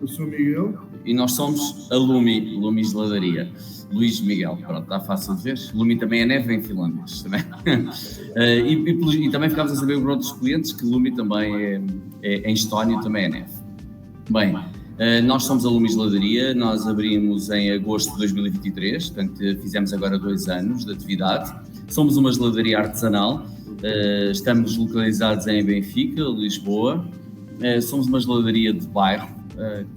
Eu sou o Miguel. E nós somos a Lumi Geladaria. Luís Miguel, pronto, está fácil de ver. Lumi também é neve em finlandês, né? E também ficámos a saber por outros clientes que Lumi também em estónio também é neve. Bem, nós somos a Lumi Geladaria, nós abrimos em agosto de 2023, portanto fizemos agora 2 anos de atividade. Somos uma geladaria artesanal, estamos localizados em Benfica, Lisboa. Somos uma geladaria de bairro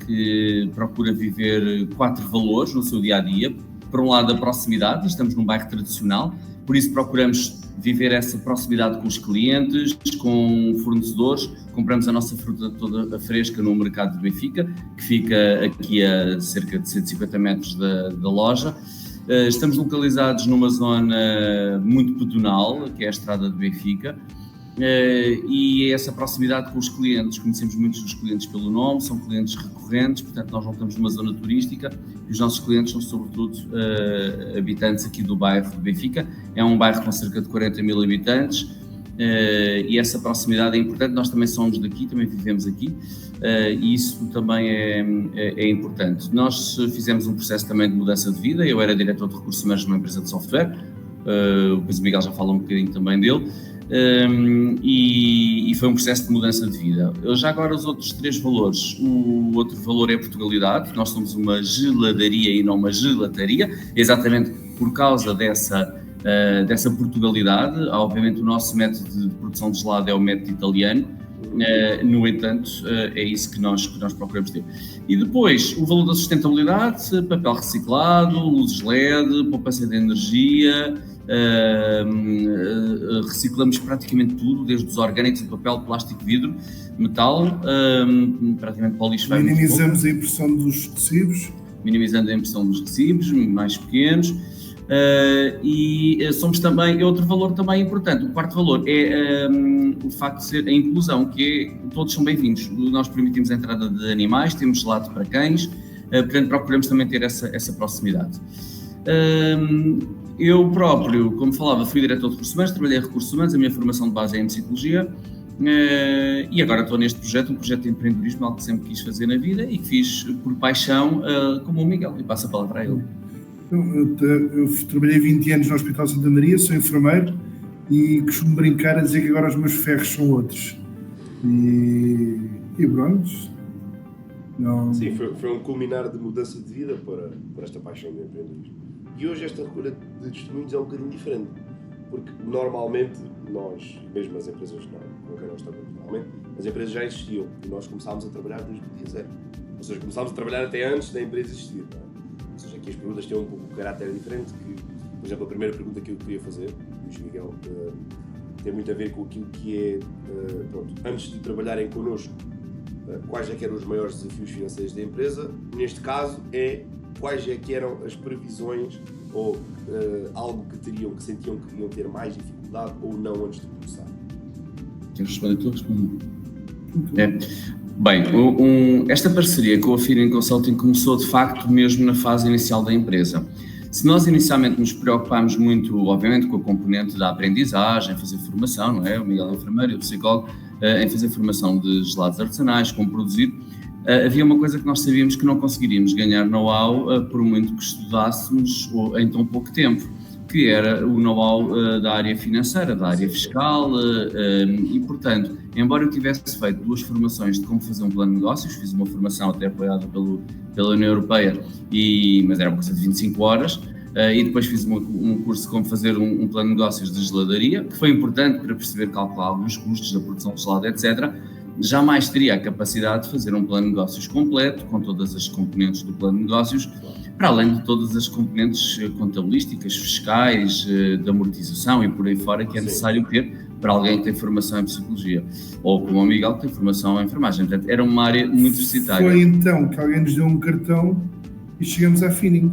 que procura viver 4 valores no seu dia-a-dia. Por um lado, a proximidade, estamos num bairro tradicional, por isso procuramos viver essa proximidade com os clientes, com fornecedores. Compramos a nossa fruta toda fresca no mercado de Benfica, que fica aqui a cerca de 150 metros da loja. Estamos localizados numa zona muito pedonal, que é a estrada de Benfica, e essa proximidade com os clientes, conhecemos muitos dos clientes pelo nome, são clientes recorrentes, portanto nós não estamos numa zona turística e os nossos clientes são sobretudo habitantes aqui do bairro de Benfica. É um bairro com cerca de 40 mil habitantes e essa proximidade é importante. Nós também somos daqui, também vivemos aqui e isso também é importante. Nós fizemos um processo também de mudança de vida. Eu era diretor de recursos humanos numa empresa de software, depois o Miguel já fala um bocadinho também dele. E foi um processo de mudança de vida. Já agora os outros 3 valores. O outro valor é a Portugalidade. Nós somos uma geladaria e não uma gelataria, exatamente por causa dessa Portugalidade. Obviamente o nosso método de produção de gelado é o método italiano, no entanto é isso que nós procuramos ter. E depois o valor da sustentabilidade, papel reciclado, luzes LED, poupança de energia. Reciclamos praticamente tudo, desde os orgânicos, de papel, plástico, vidro, metal, praticamente para o lixo. Minimizamos a impressão dos recibos. Minimizando a impressão dos recibos, mais pequenos. E somos também, outro valor também importante, o quarto valor é o facto de ser a inclusão, que todos são bem-vindos. Nós permitimos a entrada de animais, temos gelado para cães, portanto procuramos também ter essa proximidade. Eu próprio, como falava, fui diretor de recursos humanos, trabalhei em recursos humanos, a minha formação de base é em psicologia e agora estou neste projeto, um projeto de empreendedorismo, algo que sempre quis fazer na vida e que fiz por paixão, como o Miguel, e passo a palavra a ele. Eu trabalhei 20 anos no Hospital Santa Maria, sou enfermeiro e costumo brincar a dizer que agora os meus ferros são outros. E pronto. Não... Sim, foi um culminar de mudança de vida para esta paixão de empreendedorismo. E hoje esta recolha de testemunhos é um bocadinho diferente, porque normalmente nós, mesmo as empresas com quem nós trabalhamos normalmente, as empresas já existiam e nós começámos a trabalhar desde o dia 0. Ou seja, começámos a trabalhar até antes da empresa existir. Não é? Ou seja, aqui as perguntas têm um pouco de caráter diferente, que, por exemplo, a primeira pergunta que eu queria fazer, Luís Miguel, tem muito a ver com aquilo que é, pronto, antes de trabalharem connosco, quais é que eram os maiores desafios financeiros da empresa. Neste caso quais é que eram as previsões ou algo que sentiam que iam ter mais dificuldade ou não antes de começar? Queres responder tu? Respondo. Bem, esta parceria com a Feeling Consulting começou de facto mesmo na fase inicial da empresa. Se nós inicialmente nos preocupámos muito, obviamente, com a componente da aprendizagem, fazer formação, não é? O Miguel é enfermeiro, o psicólogo, em fazer formação de gelados artesanais, como produzir, havia uma coisa que nós sabíamos que não conseguiríamos ganhar know-how por muito que estudássemos em tão pouco tempo, que era o know-how da área financeira, da área fiscal e, portanto, embora eu tivesse feito 2 formações de como fazer um plano de negócios, fiz uma formação até apoiada pela União Europeia, mas era uma coisa de 25 horas, e depois fiz um curso de como fazer um plano de negócios de geladaria, que foi importante para perceber calcular alguns custos da produção de gelado, etc. Jamais teria a capacidade de fazer um plano de negócios completo, com todas as componentes do plano de negócios, para além de todas as componentes contabilísticas, fiscais, de amortização e por aí fora, que é necessário ter para alguém que tem formação em psicologia, ou como o Miguel que tem formação em enfermagem. Portanto, era uma área muito necessitária. Foi então que alguém nos deu um cartão e chegamos à Feeling.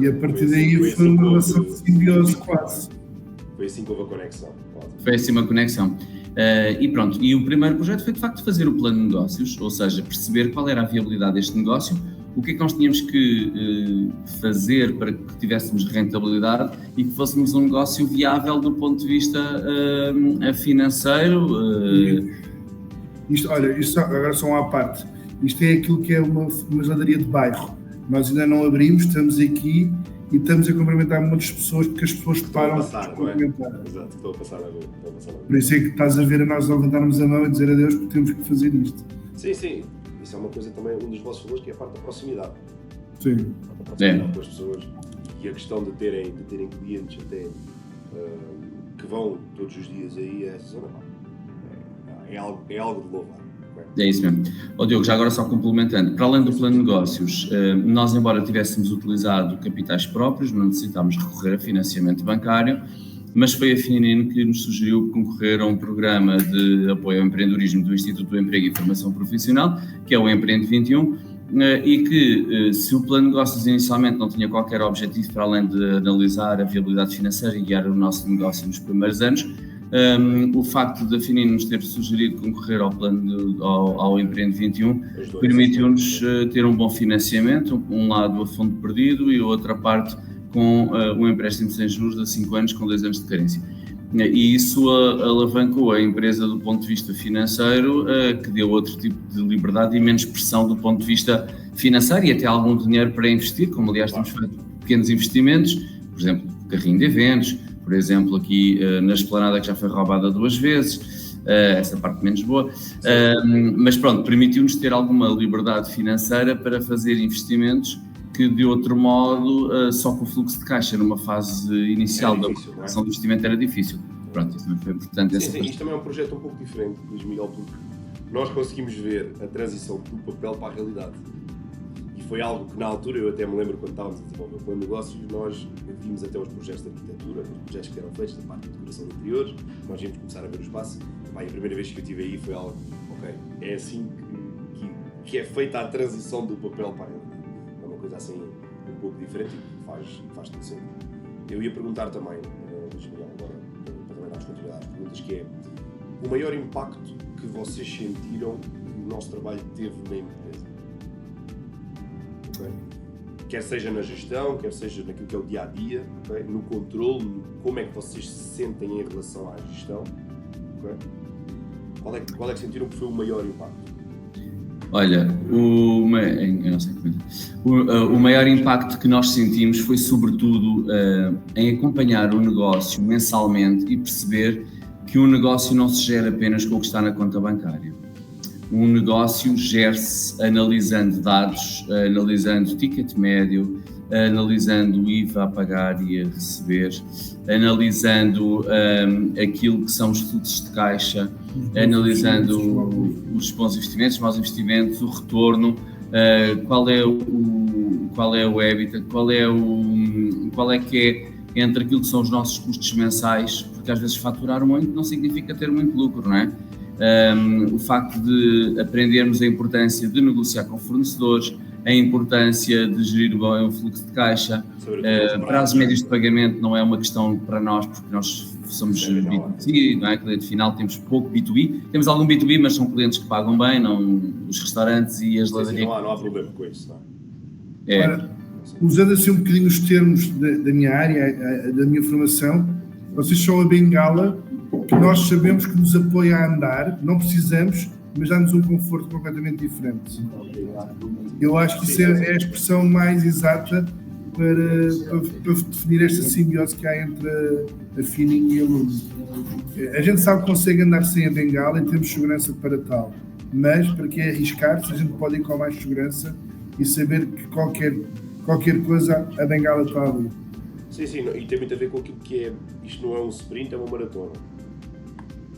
E a partir daí foi uma relação de simbiose quase. Foi assim que houve a conexão. Foi assim uma conexão. E pronto, e o primeiro projeto foi de facto fazer o plano de negócios, ou seja, perceber qual era a viabilidade deste negócio, o que é que nós tínhamos que fazer para que tivéssemos rentabilidade e que fôssemos um negócio viável do ponto de vista financeiro. Isto agora só uma parte. isto é aquilo que é uma geladaria de bairro. Nós ainda não abrimos, estamos aqui e estamos a cumprimentar muitas pessoas porque as pessoas param para cumprimentar. Exato, estou a passar a ver. Por isso é que estás a ver a nós levantarmos a mão e dizer adeus porque temos que fazer isto. Sim. Isso é uma coisa também, um dos vossos valores, que é a parte da proximidade. Sim. A proximidade com as pessoas e a questão de terem clientes até que vão todos os dias aí a essa zona. É algo de louvar. É isso mesmo. Diogo, já agora só complementando, para além do plano de negócios, nós, embora tivéssemos utilizado capitais próprios, não necessitámos recorrer a financiamento bancário, mas foi a Fininin que nos sugeriu concorrer a um programa de apoio ao empreendedorismo do Instituto do Emprego e Formação Profissional, que é o Empreende 21, e que, se o plano de negócios inicialmente não tinha qualquer objetivo para além de analisar a viabilidade financeira e guiar o nosso negócio nos primeiros anos, o facto da Fininin nos ter sugerido concorrer ao plano ao Empreende 21 permitiu-nos ter um bom financiamento, um lado a fundo perdido e a outra parte com um empréstimo sem juros de 5 anos com 2 anos de carência. E isso alavancou a empresa do ponto de vista financeiro, que deu outro tipo de liberdade e menos pressão do ponto de vista financeiro e até algum dinheiro para investir, como aliás temos feito pequenos investimentos, por exemplo, carrinho de eventos, por exemplo, aqui na Esplanada que já foi roubada 2 vezes, essa parte menos boa, mas pronto, permitiu-nos ter alguma liberdade financeira para fazer investimentos que de outro modo, só com o fluxo de caixa numa fase inicial da aplicação do investimento era difícil. Pronto, isso também foi importante. Sim, isto também é um projeto um pouco diferente, Luís Miguel, porque nós conseguimos ver a transição do papel para a realidade. E foi algo que na altura, eu até me lembro quando estávamos a desenvolver o plano de negócios, nós vimos até os projetos de arquitetura, os projetos que eram feitos da parte de decoração de interiores, nós íamos começar a ver o espaço. E a primeira vez que eu estive aí foi algo, ok, é assim que é feita a transição do papel para a realidade. Coisa assim um pouco diferente e faz todo sentido. Eu ia perguntar também, Luís Miguel, agora para também dar continuidade às perguntas, que é o maior impacto que vocês sentiram que o nosso trabalho teve na empresa? Okay? Quer seja na gestão, quer seja naquilo que é o dia-a-dia, okay? No controle, como é que vocês se sentem em relação à gestão, okay? Qual é que sentiram que foi o maior impacto? Olha, o maior impacto que nós sentimos foi sobretudo em acompanhar o negócio mensalmente e perceber que um negócio não se gera apenas com o que está na conta bancária. Um negócio gera-se analisando dados, analisando ticket médio, analisando o IVA a pagar e a receber, analisando aquilo que são os fluxos de caixa, analisando os bons investimentos, os maus investimentos, o retorno, qual é o EBITDA, qual é que é entre aquilo que são os nossos custos mensais, porque às vezes faturar muito não significa ter muito lucro, não é? O facto de aprendermos a importância de negociar com fornecedores, a importância de gerir bem o fluxo de caixa, prazos médios de pagamento não é uma questão para nós, porque nós somos B2C, não é? Cliente final, temos pouco B2B, temos algum B2B, mas são clientes que pagam bem, não os restaurantes e as ladarias. Não há problema com isso, não é? Ora, usando assim um bocadinho os termos da minha área, da minha formação, vocês são a bengala que nós sabemos que nos apoia a andar, não precisamos, mas dá-nos um conforto completamente diferente. Eu acho que isso é a expressão mais exata para definir esta simbiose que há entre a Fininin e a Lumi. A gente sabe que consegue andar sem a bengala e temos segurança para tal, mas para que arriscar-se, a gente pode ir com mais segurança e saber que qualquer coisa a bengala está ali. Sim, e tem muito a ver com aquilo que é, isto não é um sprint, é uma maratona.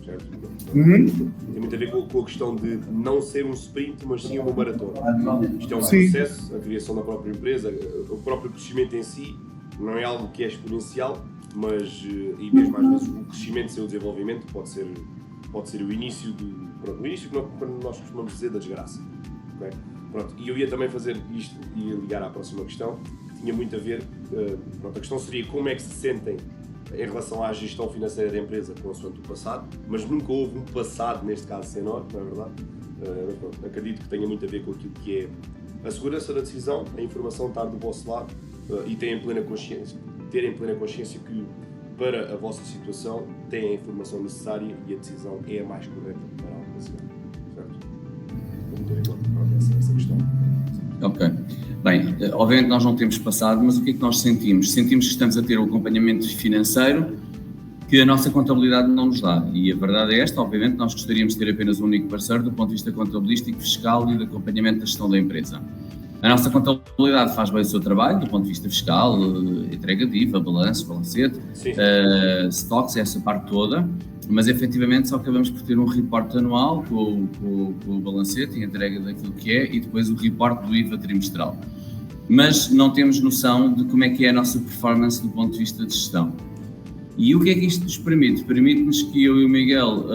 Certo? Tem muito a ver com a questão de não ser um sprint, mas sim uma maratona. Isto é um processo, a criação da própria empresa, o próprio crescimento em si, não é algo que é exponencial, mas, e mesmo às vezes, o crescimento sem o desenvolvimento pode ser o início que nós costumamos dizer da desgraça. Okay? Pronto, e eu ia também fazer isto, ia ligar à próxima questão, que tinha muito a ver, a questão seria como é que se sentem em relação à gestão financeira da empresa consoante o passado, mas nunca houve um passado, neste caso, sem nós, não é verdade? Mas pronto, acredito que tenha muito a ver com aquilo que é a segurança da decisão, a informação estar do vosso lado e terem plena consciência que para a vossa situação têm a informação necessária e a decisão é a mais correta para a operação, certo? tem que ter em conta essa questão. Ok. Bem, obviamente nós não temos passado, mas o que é que nós sentimos? Sentimos que estamos a ter o acompanhamento financeiro que a nossa contabilidade não nos dá. E a verdade é esta, obviamente nós gostaríamos de ter apenas um único parceiro do ponto de vista contabilístico, fiscal e de acompanhamento da gestão da empresa. A nossa contabilidade faz bem o seu trabalho do ponto de vista fiscal, entrega de IVA, balanço, balancete, stocks, essa parte toda, mas efetivamente só acabamos por ter um report anual com o balancete e a entrega daquilo que é e depois o report do IVA trimestral. Mas não temos noção de como é que é a nossa performance do ponto de vista de gestão. E o que é que isto nos permite? Permite-nos que eu e o Miguel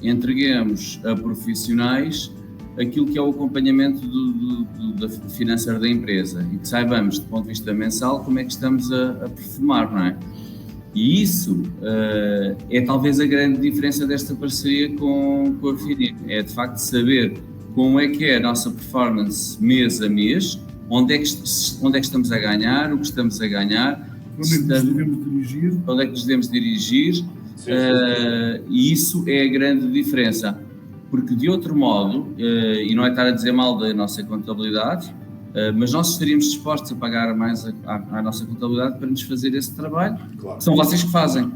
entreguemos a profissionais aquilo que é o acompanhamento da financeira da empresa e que saibamos, do ponto de vista mensal, como é que estamos a performar, não é? E isso é talvez a grande diferença desta parceria com a Finino, é de facto saber como é que é a nossa performance mês a mês, onde é que estamos a ganhar, o que estamos a ganhar, onde é que nos devemos dirigir, e isso é a grande diferença, porque de outro modo, e não é estar a dizer mal da nossa contabilidade, mas nós estaríamos dispostos a pagar mais à nossa contabilidade para nos fazer esse trabalho, claro. São vocês que fazem,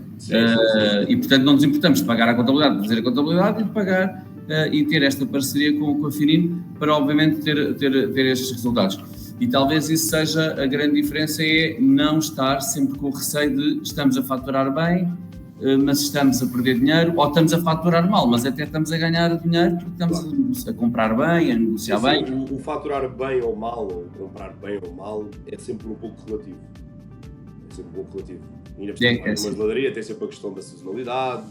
e portanto não nos importamos de pagar a contabilidade, de fazer a contabilidade e de pagar e ter esta parceria com a Finino para obviamente ter estes resultados. E talvez isso seja a grande diferença, é não estar sempre com o receio de estamos a faturar bem, mas estamos a perder dinheiro, ou estamos a faturar mal, mas até estamos a ganhar dinheiro porque estamos a comprar bem, a negociar bem. O faturar bem ou mal, ou comprar bem ou mal, é sempre um pouco relativo. E ainda por cima, uma geladeria tem sempre a questão da sazonalidade,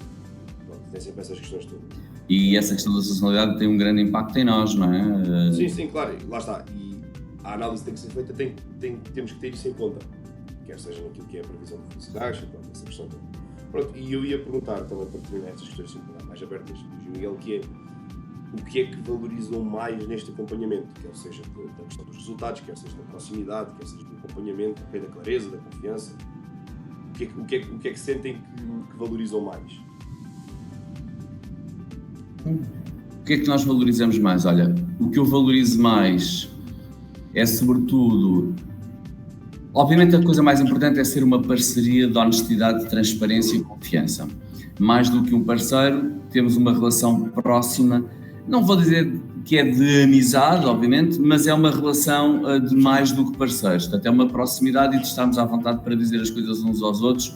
tem sempre essas questões todas. E essa questão da sazonalidade tem um grande impacto em nós, não é? Sim, claro, lá está. E a análise tem que ser feita, temos que ter isso em conta, quer seja naquilo que é a previsão de fluxo de caixa, essa questão toda. Pronto, e eu ia perguntar também para terminar estas questões assim, mais abertas do Miguel, que é o que é que valorizam mais neste acompanhamento, quer seja da questão dos resultados, quer seja da proximidade, quer seja do acompanhamento, da clareza, da confiança, o que é que sentem que valorizam mais? O que é que nós valorizamos mais? Olha, o que eu valorizo mais é sobretudo, obviamente a coisa mais importante é ser uma parceria de honestidade, transparência e confiança. Mais do que um parceiro, temos uma relação próxima, não vou dizer que é de amizade, obviamente, mas é uma relação de mais do que parceiros. Portanto, é uma proximidade e de estarmos à vontade para dizer as coisas uns aos outros,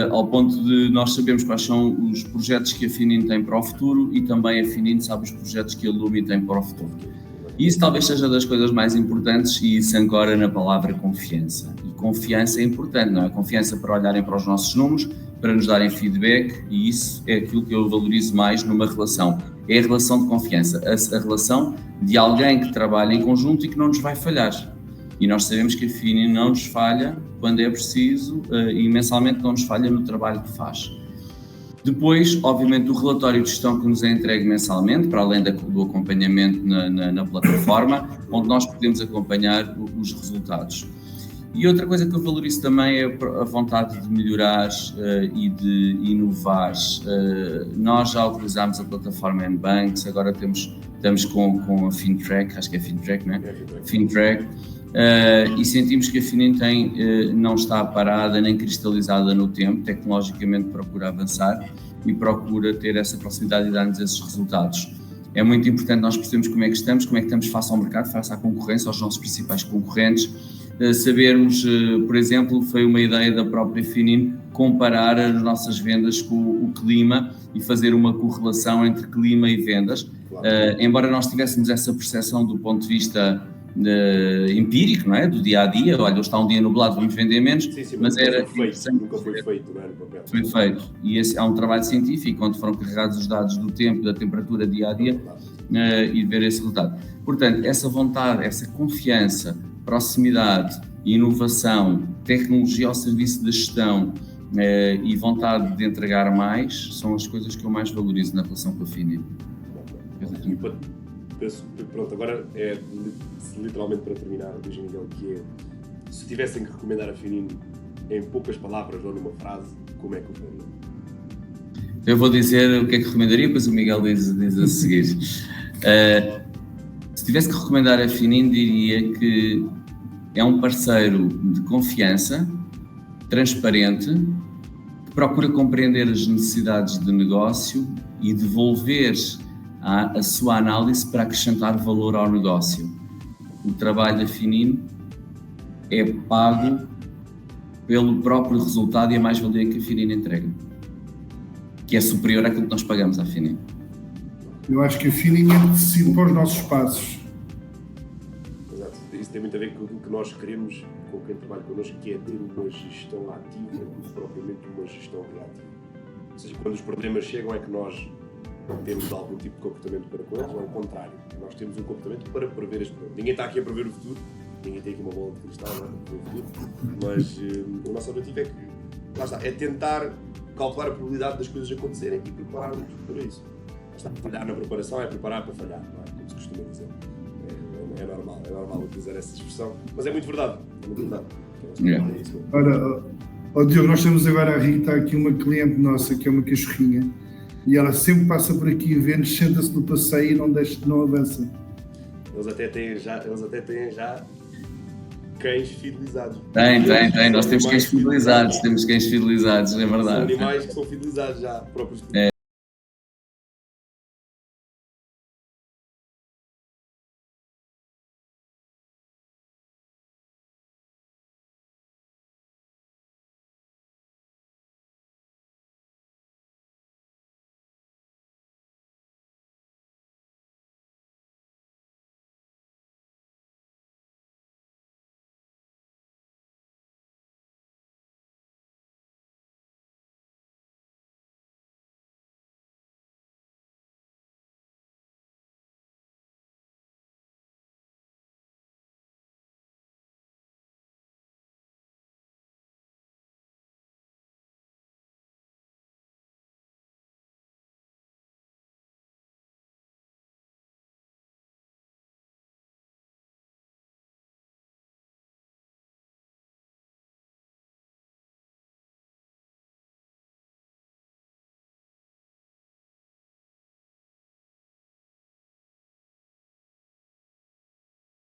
ao ponto de nós sabemos quais são os projetos que a Finino tem para o futuro e também a Finino sabe os projetos que a Lumi tem para o futuro. E isso talvez seja das coisas mais importantes e isso ancora na palavra confiança. E confiança é importante, não é? Confiança para olharem para os nossos números, para nos darem feedback, e isso é aquilo que eu valorizo mais numa relação. É a relação de confiança, a relação de alguém que trabalha em conjunto e que não nos vai falhar. E nós sabemos que a Finino não nos falha quando é preciso e mensalmente não nos falha no trabalho que faz. Depois, obviamente, o relatório de gestão que nos é entregue mensalmente, para além do acompanhamento na plataforma, onde nós podemos acompanhar os resultados. E outra coisa que eu valorizo também é a vontade de melhorar e de inovar. Nós já utilizámos a plataforma N-Banks, agora estamos com a FinTrack, acho que é FinTrack, não é? FinTrack. E sentimos que a Finino não está parada nem cristalizada no tempo, tecnologicamente procura avançar e procura ter essa proximidade e dar-nos esses resultados. É muito importante nós percebermos como é que estamos face ao mercado, face à concorrência, aos nossos principais concorrentes, sabermos, por exemplo, foi uma ideia da própria Finino comparar as nossas vendas com o clima e fazer uma correlação entre clima e vendas, embora nós tivéssemos essa percepção do ponto de vista empírico, não é? Do dia a dia, olha, está um dia nublado, vamos vender menos, sim, mas nunca foi feito, não é? No papel. Foi feito, e esse é um trabalho científico onde foram carregados os dados do tempo, da temperatura dia a dia e ver esse resultado. Portanto, essa vontade, essa confiança, proximidade, inovação, tecnologia ao serviço da gestão e vontade de entregar mais são as coisas que eu mais valorizo na relação com a Finino. Pronto, agora é literalmente para terminar, Luís Miguel, que é, se tivessem que recomendar a Finino em poucas palavras ou numa frase, como é que o faria? Eu vou dizer o que é que recomendaria, depois o Miguel diz a seguir. Se tivesse que recomendar a Finin, diria que é um parceiro de confiança, transparente, que procura compreender as necessidades de negócio e devolver a sua análise para acrescentar valor ao negócio. O trabalho da Finin é pago pelo próprio resultado e a mais-valia que a Finin entrega, que é superior àquilo que nós pagamos à Finin. Eu acho que a Finin antecipa os nossos passos. Exato. Isso tem muito a ver com aquilo que nós queremos com quem trabalha connosco, que é ter uma gestão ativa e propriamente uma gestão reativa. Ou seja, quando os problemas chegam é que nós temos algum tipo de comportamento para com eles, ou ao contrário, nós temos um comportamento para prever as problemas. Ninguém está aqui a prever o futuro, ninguém tem aqui uma bola de cristal, não é? Para prever o futuro, mas o nosso objetivo é que, lá está, é tentar calcular a probabilidade das coisas acontecerem e preparar-nos para isso. Lá está, falhar na preparação é preparar para falhar, não é? Como se costuma dizer. É normal utilizar essa expressão, mas é muito verdade, É isso. Ora, Diogo, nós temos agora a Rita, aqui uma cliente nossa, que é uma cachorrinha, e ela sempre passa por aqui e vê-nos, senta-se no passeio e não avança. Eles até têm já cães fidelizados. Tem. Nós temos cães fidelizados, é verdade. São animais que são fidelizados já, próprios.